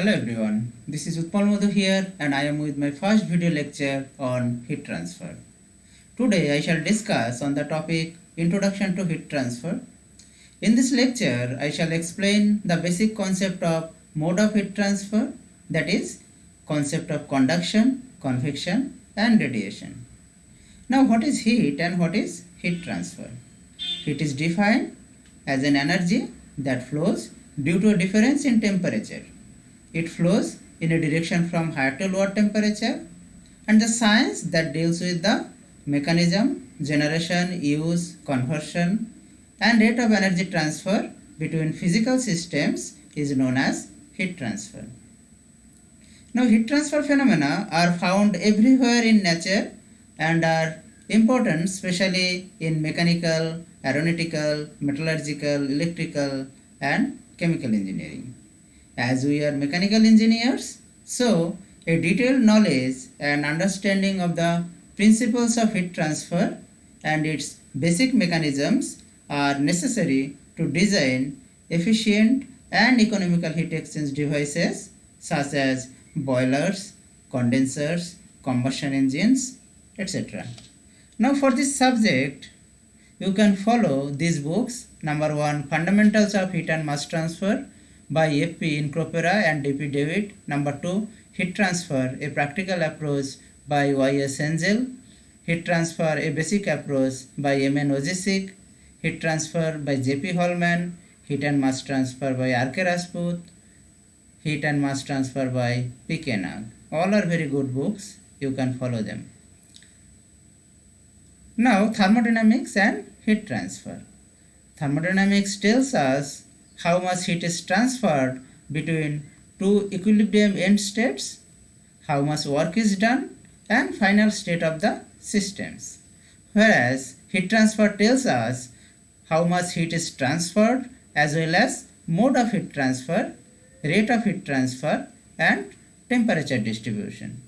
Hello everyone, this is Utpal Madhu here and I am with my first video lecture on heat transfer. Today I shall discuss on the topic Introduction to Heat Transfer. In this lecture I shall explain the basic concept of mode of heat transfer, that is concept of conduction, convection and radiation. Now what is heat and what is heat transfer? Heat is defined as an energy that flows due to a difference in temperature. It flows in a direction from higher to lower temperature, and the science that deals with the mechanism, generation, use, conversion and rate of energy transfer between physical systems is known as heat transfer. Now heat transfer phenomena are found everywhere in nature and are important especially in mechanical, aeronautical, metallurgical, electrical and chemical engineering. As we are mechanical engineers, so a detailed knowledge and understanding of the principles of heat transfer and its basic mechanisms are necessary to design efficient and economical heat exchange devices such as boilers, condensers, combustion engines, etc. Now for this subject, you can follow these books. Number 1, Fundamentals of Heat and Mass Transfer by F.P. Incropera and D.P. Dewitt. Number 2, Heat Transfer, a Practical Approach by Y.S. Angel. Heat Transfer, a Basic Approach by M.N. Ojicic. Heat Transfer by J.P. Holman. Heat and Mass Transfer by R.K. Rajput. Heat and Mass Transfer by P.K. Nag. All are very good books. You can follow them. Now, thermodynamics and heat transfer. Thermodynamics tells us how much heat is transferred between two equilibrium end states, how much work is done, and final state of the systems. Whereas heat transfer tells us how much heat is transferred as well as mode of heat transfer, rate of heat transfer, and temperature distribution.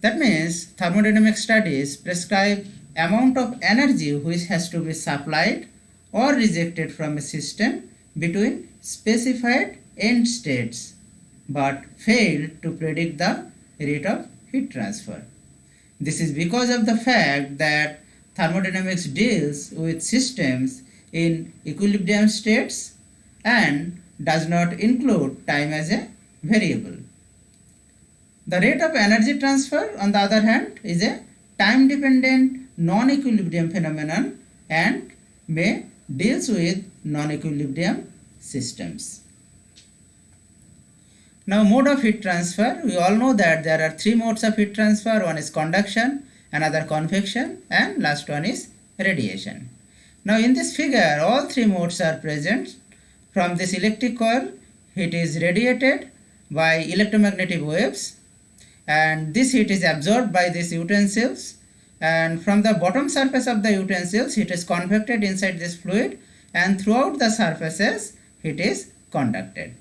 That means thermodynamic studies prescribe amount of energy which has to be supplied or rejected from a system between specified end states, but fail to predict the rate of heat transfer. This is because of the fact that thermodynamics deals with systems in equilibrium states and does not include time as a variable. The rate of energy transfer, on the other hand, is a time-dependent non-equilibrium phenomenon and may deals with non-equilibrium systems. Now, mode of heat transfer. We all know that there are three modes of heat transfer. One is conduction, another convection, and last one is radiation. Now, in this figure, all three modes are present. From this electric coil, heat is radiated by electromagnetic waves, and this heat is absorbed by these utensils, and from the bottom surface of the utensils heat is convected inside this fluid, and throughout the surfaces heat is conducted.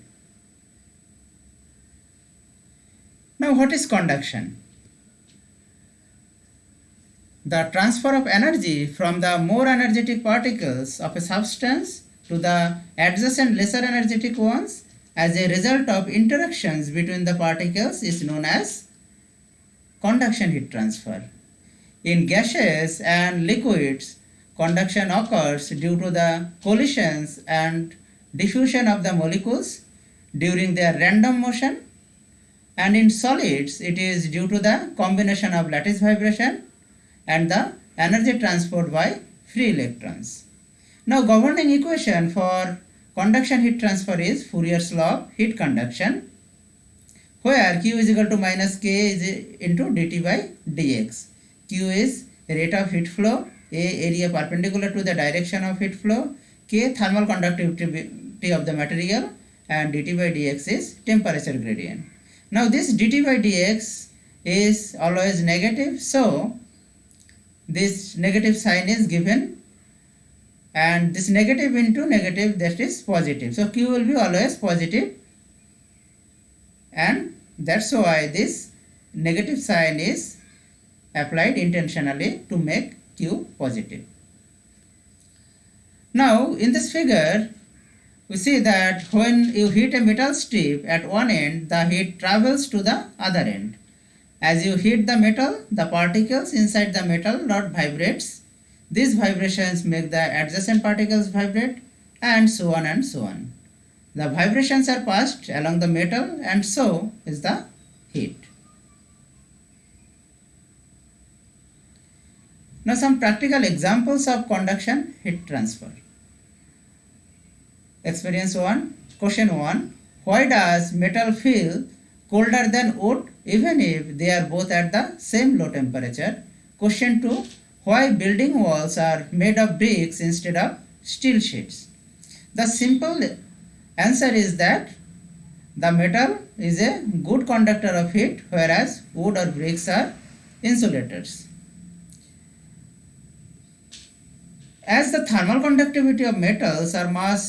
Now what is conduction? The transfer of energy from the more energetic particles of a substance to the adjacent lesser energetic ones as a result of interactions between the particles is known as conduction heat transfer. In gases and liquids, conduction occurs due to the collisions and diffusion of the molecules during their random motion, and in solids it is due to the combination of lattice vibration and the energy transport by free electrons. Now, governing equation for conduction heat transfer is Fourier's law of heat conduction, where Q is equal to minus K is into dt by dx. Q is rate of heat flow, A area perpendicular to the direction of heat flow, K thermal conductivity of the material, and dt by dx is temperature gradient. Now this dt by dx is always negative, so this negative sign is given, and this negative into negative, that is positive. So Q will be always positive, and that's why this negative sign is applied intentionally to make Q positive. Now in this figure we see that when you heat a metal strip at one end, the heat travels to the other end. As you heat the metal, the particles inside the metal rod vibrates. These vibrations make the adjacent particles vibrate, and so on and so on. The vibrations are passed along the metal, and so is the heat. Now some practical examples of conduction heat transfer. Experience 1. Question 1. Why does metal feel colder than wood even if they are both at the same low temperature? Question 2. Why building walls are made of bricks instead of steel sheets? The simple answer is that the metal is a good conductor of heat, whereas wood or bricks are insulators. As the thermal conductivity of metals are much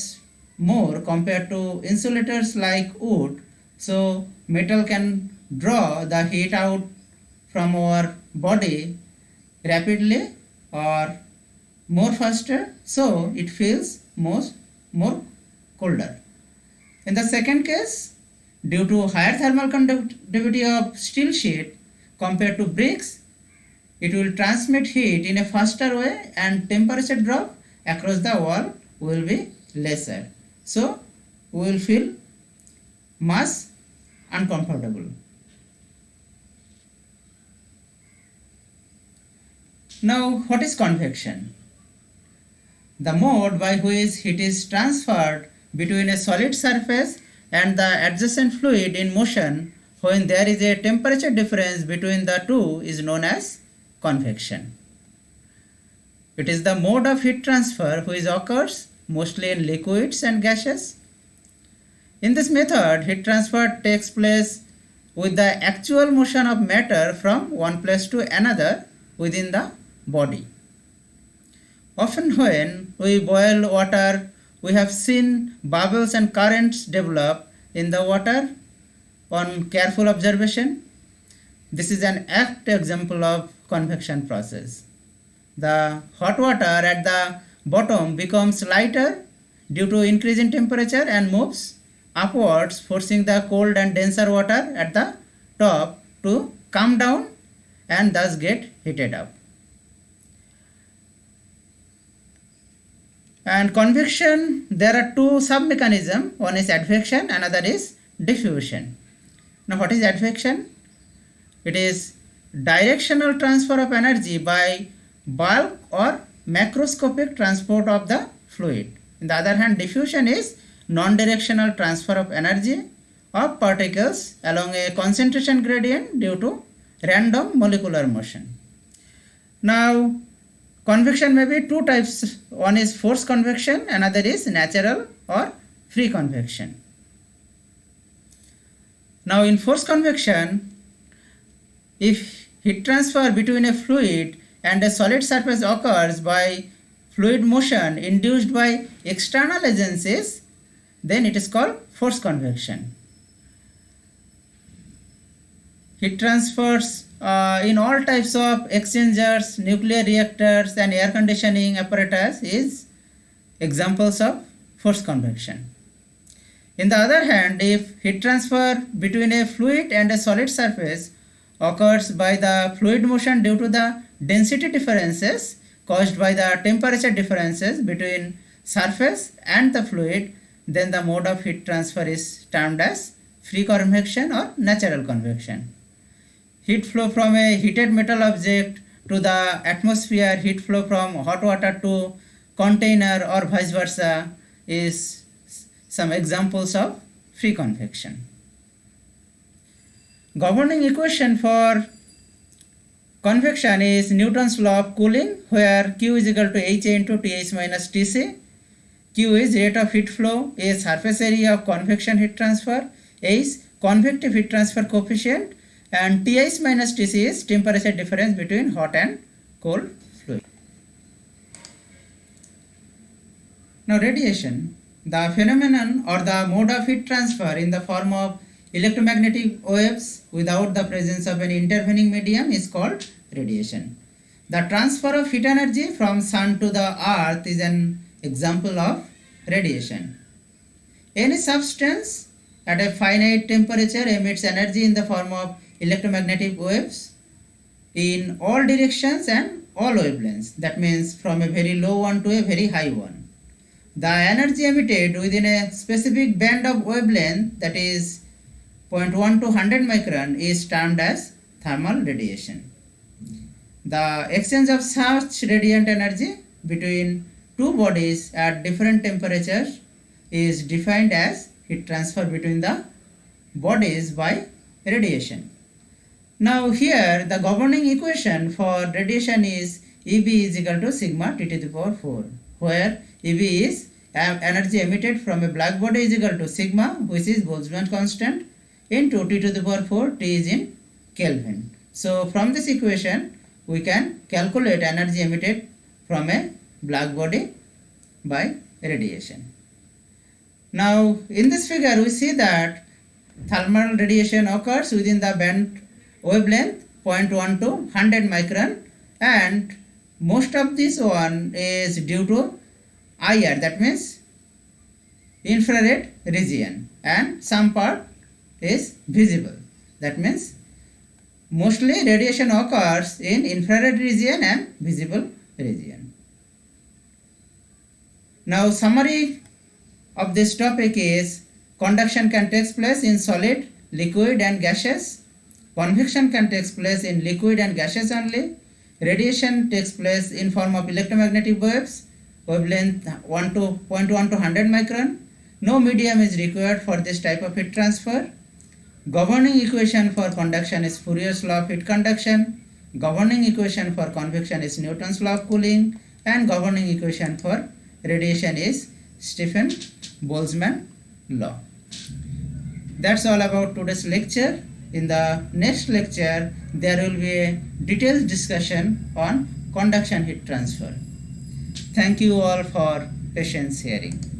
more compared to insulators like wood, so metal can draw the heat out from our body rapidly or more faster, so it feels more colder. In the second case, due to higher thermal conductivity of steel sheet compared to bricks, it will transmit heat in a faster way and temperature drop across the wall will be lesser. So we will feel much uncomfortable. Now what is convection? The mode by which heat is transferred between a solid surface and the adjacent fluid in motion when there is a temperature difference between the two is known as convection. It is the mode of heat transfer which occurs mostly in liquids and gases. In this method, heat transfer takes place with the actual motion of matter from one place to another within the body. Often when we boil water, we have seen bubbles and currents develop in the water on careful observation. This is an apt example of convection process. The hot water at the bottom becomes lighter due to increase in temperature and moves upwards, forcing the cold and denser water at the top to come down and thus get heated up. And convection, there are two sub-mechanisms. One is advection, another is diffusion. Now what is advection? It is directional transfer of energy by bulk or macroscopic transport of the fluid. On the other hand, diffusion is non-directional transfer of energy of particles along a concentration gradient due to random molecular motion. Now, convection may be two types. One is forced convection, another is natural or free convection. Now, in forced convection, if heat transfer between a fluid and a solid surface occurs by fluid motion induced by external agencies, then it is called forced convection. Heat transfers in all types of exchangers, nuclear reactors and air conditioning apparatus is examples of forced convection. In the other hand, if heat transfer between a fluid and a solid surface occurs by the fluid motion due to the density differences caused by the temperature differences between surface and the fluid, then the mode of heat transfer is termed as free convection or natural convection. Heat flow from a heated metal object to the atmosphere, heat flow from hot water to container or vice versa is some examples of free convection. Governing equation for convection is Newton's law of cooling, where Q is equal to HA into Th minus Tc. Q is rate of heat flow, A surface area of convection heat transfer, A is convective heat transfer coefficient, and Th minus Tc is temperature difference between hot and cold fluid. Now radiation, the phenomenon or the mode of heat transfer in the form of electromagnetic waves without the presence of any intervening medium is called radiation. The transfer of heat energy from sun to the earth is an example of radiation. Any substance at a finite temperature emits energy in the form of electromagnetic waves in all directions and all wavelengths. That means from a very low one to a very high one. The energy emitted within a specific band of wavelength, that is 0.1 to 100 micron, is termed as thermal radiation. The exchange of such radiant energy between two bodies at different temperatures is defined as heat transfer between the bodies by radiation. Now here the governing equation for radiation is EB is equal to sigma T to the power 4, where EB is energy emitted from a black body is equal to sigma, which is Boltzmann constant, into T to the power 4, T is in Kelvin. So from this equation we can calculate energy emitted from a black body by radiation. Now in this figure we see that thermal radiation occurs within the band wavelength 0.1 to 100 micron, and most of this one is due to IR, that means infrared region, and some part is visible, that means mostly radiation occurs in infrared region and visible region. Now summary of this topic is conduction can take place in solid, liquid and gaseous. Convection can take place in liquid and gaseous only. Radiation takes place in form of electromagnetic waves, wavelength 0.1 to 100 micron. No medium is required for this type of heat transfer. Governing equation for conduction is Fourier's law of heat conduction. Governing equation for convection is Newton's law of cooling, and governing equation for radiation is Stephen Boltzmann law. That's all about today's lecture. In the next lecture, there will be a detailed discussion on conduction heat transfer. Thank you all for patience hearing.